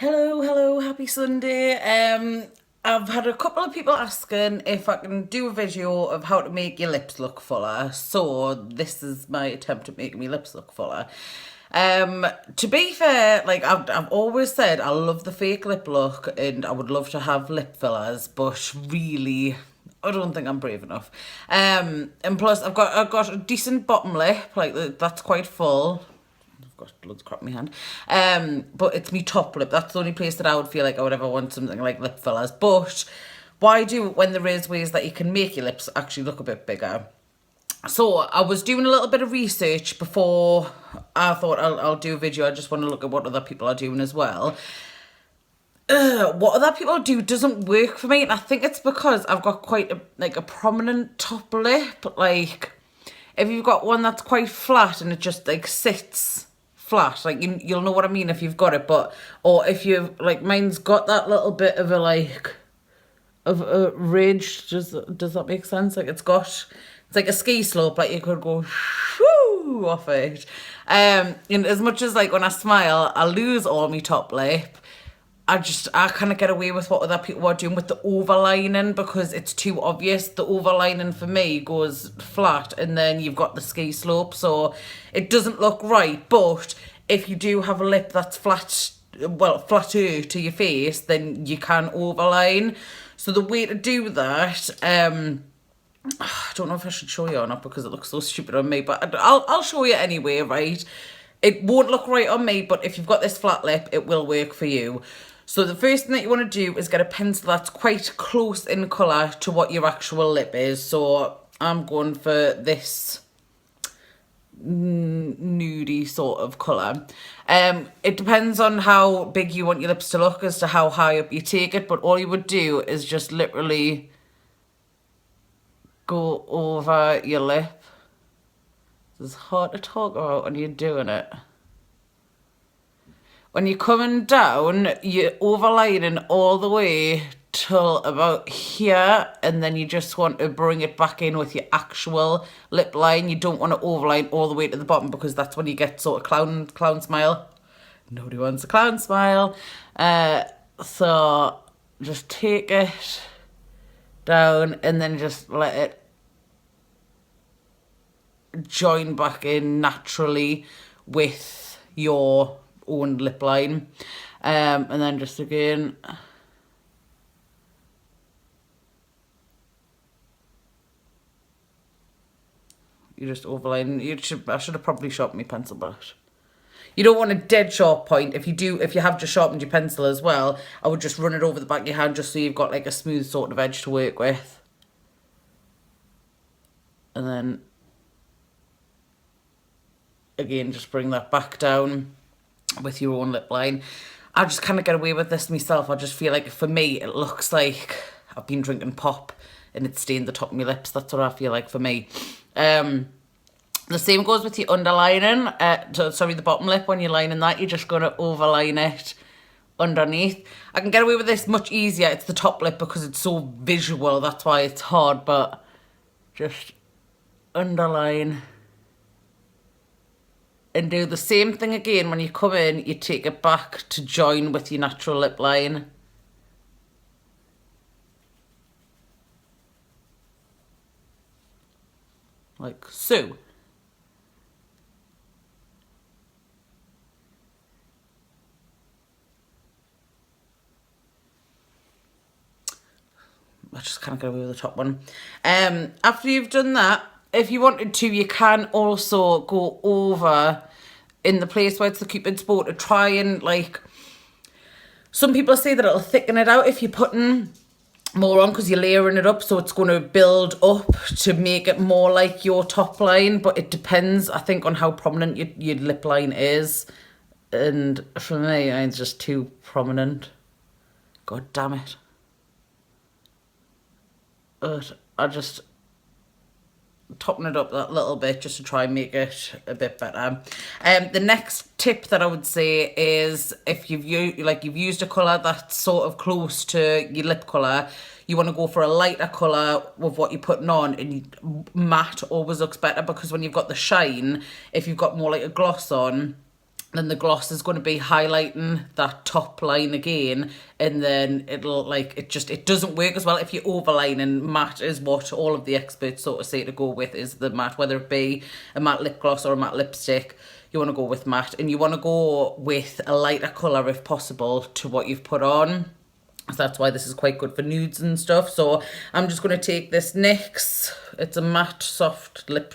Hello, happy Sunday. I've had a couple of people asking if I can do a video of how to make your lips look fuller. So this is my attempt at making my lips look fuller. To be fair, like I've always said, I love the fake lip look and I would love to have lip fillers, but really, I don't think I'm brave enough. And plus, I've got a decent bottom lip, like that's quite full. I've got loads of crap in my hand. But it's me top lip. That's the only place that I would feel like I would ever want something like lip fillers. But why do it when there is ways that you can make your lips actually look a bit bigger? So I was doing a little bit of research before I thought I'll do a video. I just want to look at what other people are doing as well. What other people do doesn't work for me, and I think it's because I've got quite a prominent top lip. Like if you've got one that's quite flat and it just like sits flat, like you'll know what I mean if you've got it. But or if you've like mine's got that little bit of a of a ridge. Does that make sense? Like it's like a ski slope, like you could go shoo off it. And as much as like when I smile I lose all my top lip, I kind of get away with what other people are doing with the overlining because it's too obvious. The overlining for me goes flat and then you've got the ski slope, so it doesn't look right. But if you do have a lip that's flat, well, flatter to your face, then you can overline. So the way to do that, I don't know if I should show you or not because it looks so stupid on me, but I'll show you anyway, right? It won't look right on me, but if you've got this flat lip, it will work for you. So the first thing that you want to do is get a pencil that's quite close in colour to what your actual lip is. So I'm going for this nudie sort of colour. It depends on how big you want your lips to look as to how high up you take it, but all you would do is just literally go over your lip. It's hard to talk about when you're doing it. When you're coming down, you're overlining all the way till about here, and then you just want to bring it back in with your actual lip line. You don't want to overline all the way to the bottom because that's when you get sort of clown smile. Nobody wants a clown smile. So just take it down and then just let it join back in naturally with your own lip line, and then just again you just overline. I should have probably sharpened my pencil, but you don't want a dead sharp point. If you have just sharpened your pencil as well, I would just run it over the back of your hand just so you've got like a smooth sort of edge to work with. And then again just bring that back down with your own lip line. I just kind of get away with this myself. I just feel like for me it looks like I've been drinking pop and it's stained the top of my lips. That's what I feel like for me. The same goes with your underlining. The bottom lip. When you're lining that, you're just going to overline it underneath. I can get away with this much easier. It's the top lip because it's so visual. That's why it's hard, but just underline. And do the same thing again. When you come in, you take it back to join with your natural lip line. Like so. I just kind of get away with the top one. After you've done that, if you wanted to, you can also go over in the place where it's the Cupid's bow to try and like, some people say that it'll thicken it out if you're putting more on because you're layering it up, so it's going to build up to make it more like your top line, but it depends, I think, on how prominent your lip line is. And for me, it's just too prominent. God damn it. But I just topping it up that little bit just to try and make it a bit better. The next tip that I would say is if you've used a colour that's sort of close to your lip colour, you want to go for a lighter colour with what you're putting on, and matte always looks better because when you've got the shine, if you've got more like a gloss on, Then the gloss is going to be highlighting that top line again, and then it'll like it doesn't work as well if you overline, and matte is what all of the experts sort of say to go with is the matte, whether it be a matte lip gloss or a matte lipstick. You want to go with matte, and you want to go with a lighter colour if possible to what you've put on. So that's why this is quite good for nudes and stuff. So I'm just going to take this NYX. It's a matte soft lip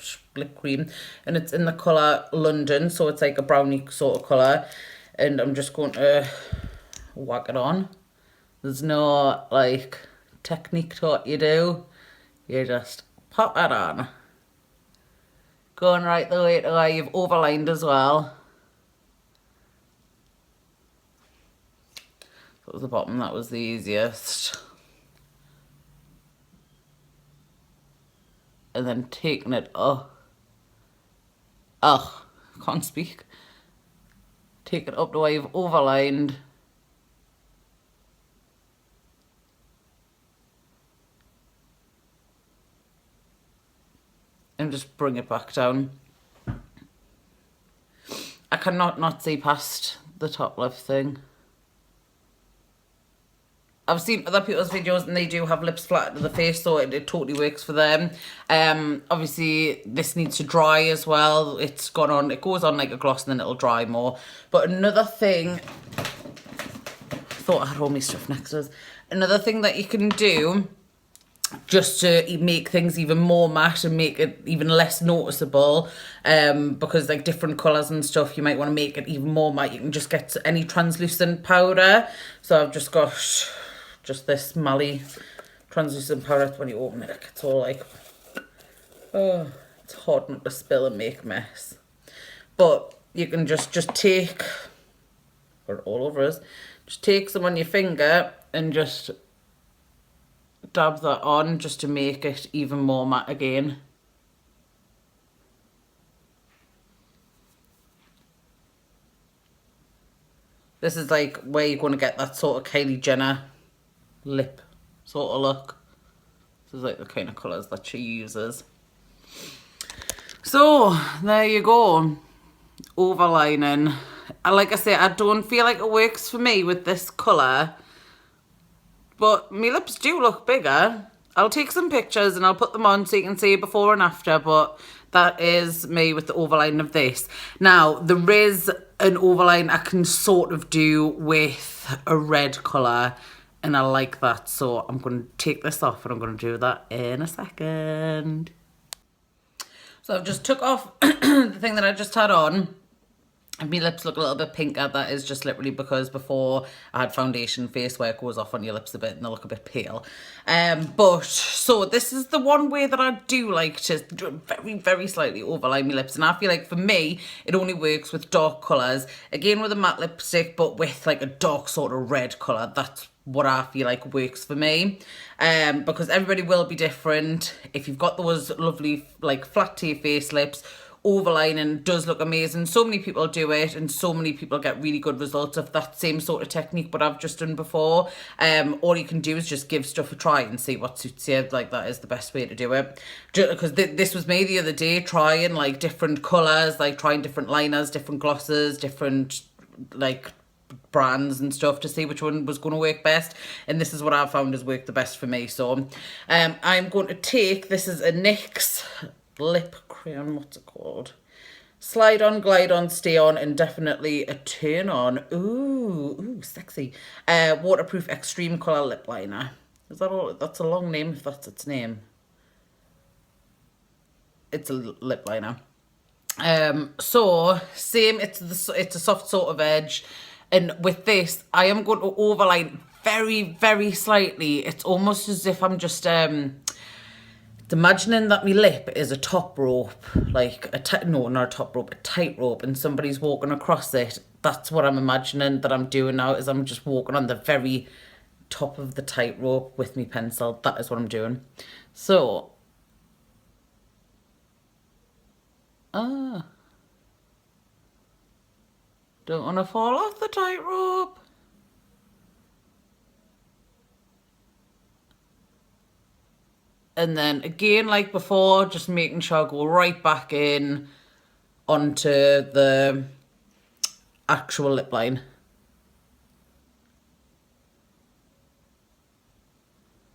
cream, and it's in the colour London. So it's like a brownie sort of colour. And I'm just going to whack it on. There's no like technique to what you do. You just pop it on. Going right the way to where you've overlined as well. That was the bottom, that was the easiest. And then taking it can't speak. Take it up to where you've overlined. And just bring it back down. I cannot not see past the top lip thing. I've seen other people's videos and they do have lips flat to the face, so it totally works for them. Obviously this needs to dry as well. It goes on like a gloss and then it'll dry more. But another thing, I thought I had all my stuff next to us. Another thing that you can do just to make things even more matte and make it even less noticeable, because like different colours and stuff, you might want to make it even more matte. You can just get any translucent powder. So I've just got just this Mally translucent powder. When you open it, it's all like, oh, it's hard not to spill and make a mess. But you can just take, or all over us, just take some on your finger and just dab that on just to make it even more matte again. This is like where you're going to get that sort of Kylie Jenner lip sort of look. This is like the kind of colours that she uses. So there you go, overlining. And like I say, I don't feel like it works for me with this colour, but my lips do look bigger. I'll take some pictures and I'll put them on so you can see before and after, but that is me with the overline of this. Now, there is an overline I can sort of do with a red colour, and I like that, so I'm going to take this off and I'm going to do that in a second. So I've just took off the thing that I just had on. And my lips look a little bit pinker. That is just literally because before I had foundation face where it goes off on your lips a bit and they look a bit pale. So this is the one way that I do like to very, very slightly overline my lips. And I feel like for me, it only works with dark colours. Again, with a matte lipstick, but with like a dark sort of red colour. That's what I feel like works for me. Because everybody will be different. If you've got those lovely like flat to your face lips, overlining does look amazing. So many people do it and so many people get really good results of that same sort of technique what I've just done before. All you can do is just give stuff a try and see what suits you. Like, that is the best way to do it. Because this was me the other day, trying like different colours, like trying different liners, different glosses, different like brands and stuff to see which one was going to work best, and this is what I found has worked the best for me. So I'm going to take, this is a NYX lip crayon, what's it called? Slide on, glide on, stay on, and definitely a turn on. Ooh, sexy. Waterproof extreme colour lip liner. Is that all? That's a long name if that's its name. It's a lip liner. So same, it's a soft sort of edge, and with this I am going to overline very, very slightly. It's almost as if I'm just imagining that my lip is a top rope, like no, not a top rope, a tight rope, and somebody's walking across it. That's what I'm imagining that I'm doing now, is I'm just walking on the very top of the tight rope with my pencil. That is what I'm doing. So don't want to fall off the tightrope. And then again, like before, just making sure I go right back in onto the actual lip line.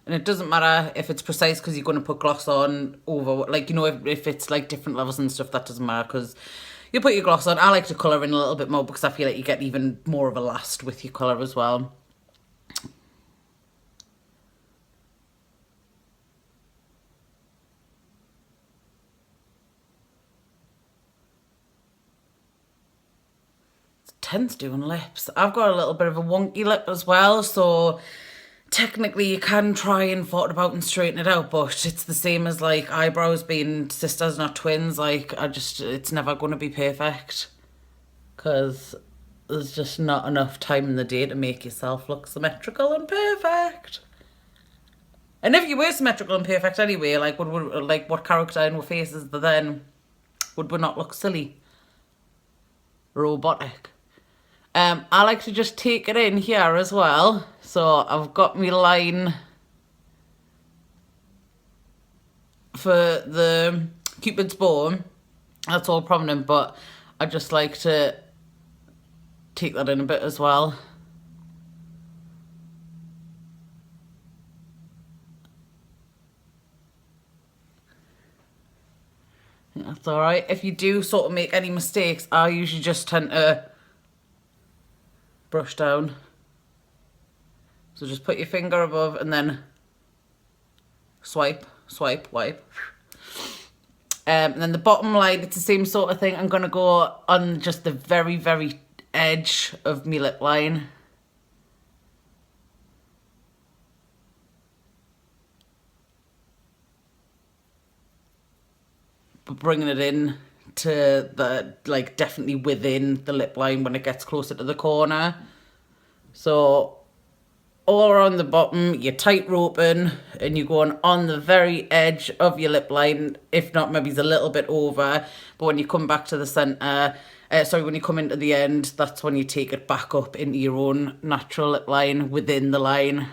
And it doesn't matter if it's precise because you're going to put gloss on over, like, you know, if it's like different levels and stuff, that doesn't matter because you put your gloss on. I like to colour in a little bit more because I feel like you get even more of a last with your colour as well. It's tense doing lips. I've got a little bit of a wonky lip as well, so technically you can try and fart about and straighten it out, but it's the same as like eyebrows being sisters not twins. Like, it's never going to be perfect because there's just not enough time in the day to make yourself look symmetrical and perfect. And if you were symmetrical and perfect anyway, like what character in our faces then would we not look silly, robotic? I like to just take it in here as well. So I've got my line for the Cupid's bow. That's all prominent, but I just like to take that in a bit as well. That's all right. If you do sort of make any mistakes, I usually just tend to brush down. So just put your finger above and then swipe, swipe, wipe. And then the bottom line, it's the same sort of thing. I'm going to go on just the very, very edge of my lip line. But bringing it in to the, like, definitely within the lip line when it gets closer to the corner. So all around the bottom, you're tight roping and you're going on the very edge of your lip line, if not maybe it's a little bit over. But when you come back to the centre, when you come into the end, that's when you take it back up into your own natural lip line within the line.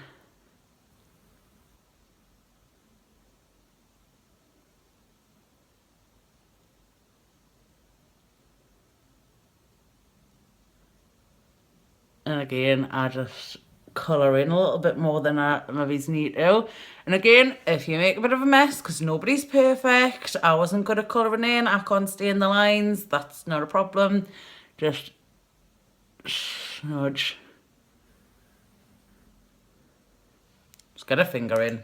And again, I just colour in a little bit more than I maybe need to. And again, if you make a bit of a mess, because nobody's perfect, I wasn't good at colouring in, I can't stain the lines, that's not a problem. Just smudge. Just get a finger in.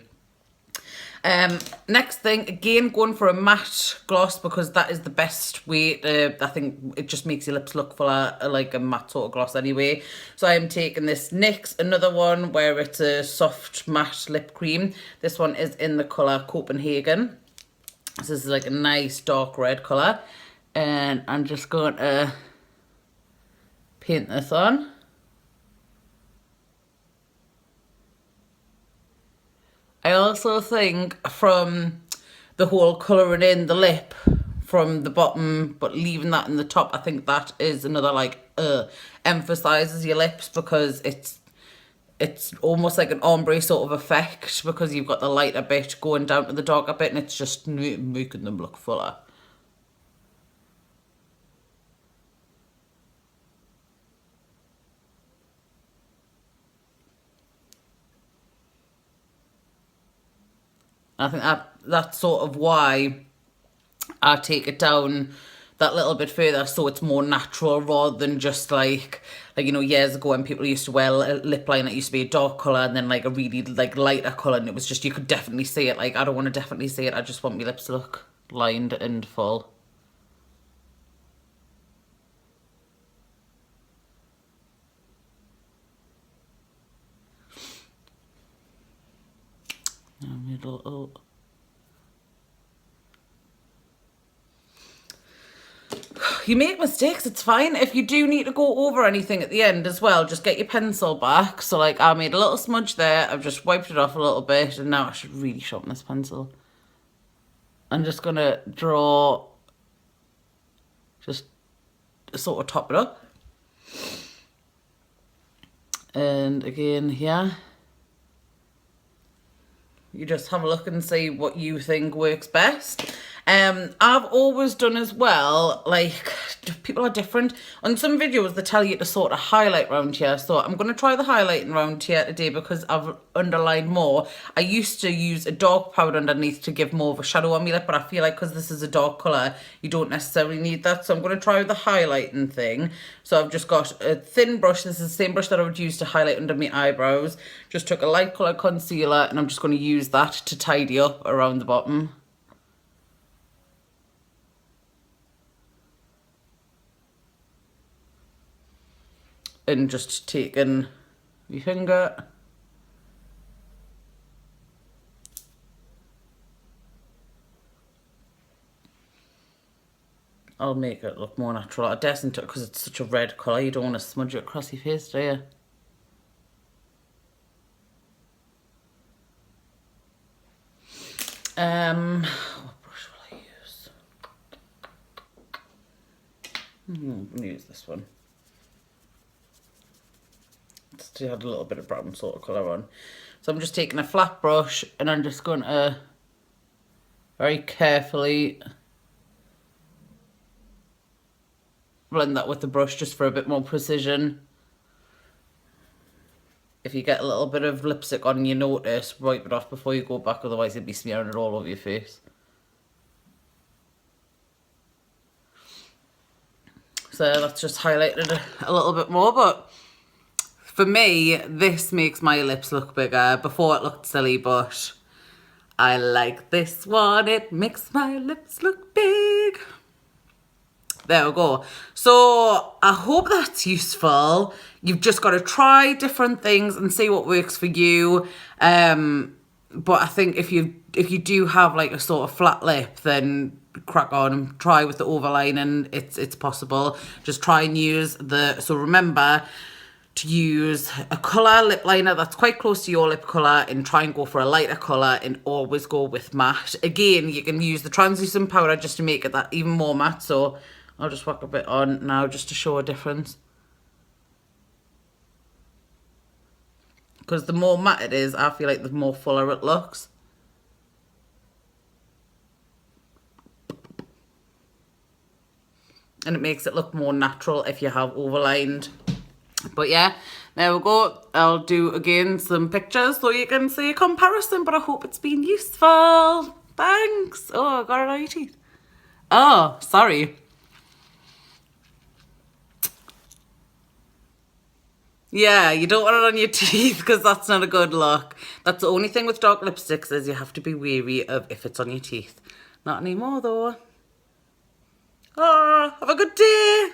Next thing, again, going for a matte gloss because that is the best way to, I think it just makes your lips look fuller, like a matte sort of gloss anyway. So I am taking this NYX, another one where it's a soft matte lip cream. This one is in the colour Copenhagen. So this is like a nice dark red colour. And I'm just going to paint this on. I also think from the whole colouring in the lip from the bottom but leaving that in the top, I think that is another like emphasises your lips because it's almost like an ombre sort of effect because you've got the lighter bit going down to the darker bit and it's just making them look fuller. I think that's sort of why I take it down that little bit further so it's more natural rather than just like you know, years ago when people used to wear a lip line that used to be a dark colour and then like a really like lighter colour and it was just, you could definitely see it. Like, I don't want to definitely see it, I just want my lips to look lined and full. You make mistakes, it's fine. If you do need to go over anything at the end as well, just get your pencil back. So like I made a little smudge there, I've just wiped it off a little bit and now I should really sharpen this pencil. I'm just going to draw, just sort of top it up. And again here, you just have a look and see what you think works best. I've always done as well, like, people are different. On some videos, they tell you to sort of highlight round here. So I'm going to try the highlighting round here today because I've underlined more. I used to use a dark powder underneath to give more of a shadow on my lip, but I feel like because this is a dark colour, you don't necessarily need that. So I'm going to try the highlighting thing. So I've just got a thin brush. This is the same brush that I would use to highlight under my eyebrows. Just took a light colour concealer and I'm just going to use that to tidy up around the bottom. And just taking your finger I'll make it look more natural. I daresn't it because it's such a red colour. You don't want to smudge it across your face, do you? What brush will I use? I'm going to use this one. Still had a little bit of brown sort of colour on. So I'm just taking a flat brush and I'm just going to very carefully blend that with the brush just for a bit more precision. If you get a little bit of lipstick on you notice, wipe it off before you go back, otherwise you'll be smearing it all over your face. So that's just highlighted a little bit more, but for me, this makes my lips look bigger. Before it looked silly, but I like this one. It makes my lips look big. There we go. So I hope that's useful. You've just got to try different things and see what works for you. But I think if you do have like a sort of flat lip, then crack on and try with the overlining. It's possible. Just try and use so remember to use a colour lip liner that's quite close to your lip colour and try and go for a lighter colour and always go with matte. Again, you can use the translucent powder just to make it that even more matte. So I'll just whack a bit on now just to show a difference. Because the more matte it is, I feel like the more fuller it looks. And it makes it look more natural if you have overlined. But yeah, there we go. I'll do again some pictures so you can see a comparison, but I hope it's been useful. Thanks. Oh, I got it on your teeth. Oh, sorry. Yeah, you don't want it on your teeth because that's not a good look. That's the only thing with dark lipsticks is you have to be wary of if it's on your teeth. Not anymore though. Oh, have a good day.